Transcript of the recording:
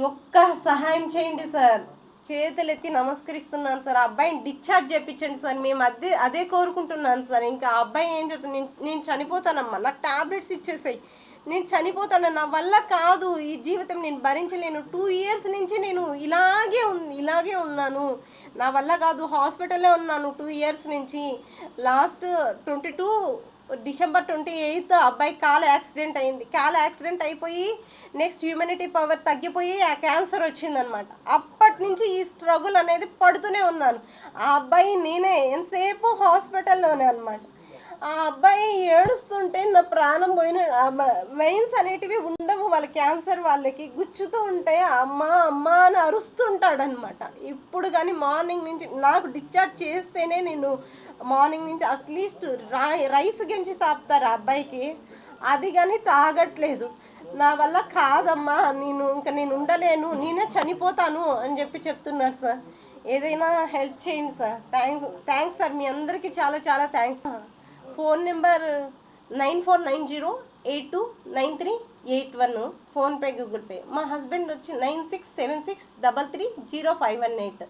ఒక్క సహాయం చేయండి సార్, చేతులెత్తి నమస్కరిస్తున్నాను సార్. ఆ అబ్బాయిని డిశ్చార్జ్ చేయించండి సార్. మేము అదే కోరుకుంటున్నాను సార్. ఇంకా ఆ అబ్బాయి ఏం చెప్తాను, నేను చనిపోతానమ్మా, నాకు టాబ్లెట్స్ ఇచ్చేసాయి, నేను చనిపోతాను, నా వల్ల కాదు ఈ జీవితం, నేను భరించలేను, 2 years నుంచి నేను ఇలాగే ఉన్నాను, నా వల్ల కాదు, హాస్పిటల్లో ఉన్నాను 2 years నుంచి. లాస్ట్ 22 డిసెంబర్ 28 అబ్బాయి కాలు యాక్సిడెంట్ అయింది. కాలు యాక్సిడెంట్ అయిపోయి నెక్స్ట్ హ్యూమనిటీ పవర్ తగ్గిపోయి ఆ క్యాన్సర్ వచ్చిందనమాట. అప్పటి నుంచి ఈ స్ట్రగుల్ అనేది పడుతూనే ఉన్నాను. ఆ అబ్బాయి నేనే ఎంతసేపు హాస్పిటల్లోనే అనమాట. ఆ అబ్బాయి ఏడుస్తుంటే నా ప్రాణం పోయిన, వెయిన్స్ అనేటివి ఉండవు వాళ్ళ క్యాన్సర్ వాళ్ళకి, గుచ్చుతూ ఉంటే అమ్మ అమ్మ అని అరుస్తుంటాడనమాట. ఇప్పుడు కానీ మార్నింగ్ నుంచి నాకు డిశ్చార్జ్ చేస్తేనే నేను మార్నింగ్ నుంచి అట్లీస్ట్ రైస్ గెంచి తాపుతారు ఆ అబ్బాయికి, అది కానీ తాగట్లేదు. నా వల్ల కాదమ్మా, నేను ఉండలేను, నేనే చనిపోతాను అని చెప్తున్నారు సార్. ఏదైనా హెల్ప్ చేయండి సార్. థ్యాంక్స్ సార్, మీ అందరికీ చాలా చాలా thanks. Phone number 9490829381, PhonePe, Google pay. మా హస్బెండ్ వచ్చి 9676330518.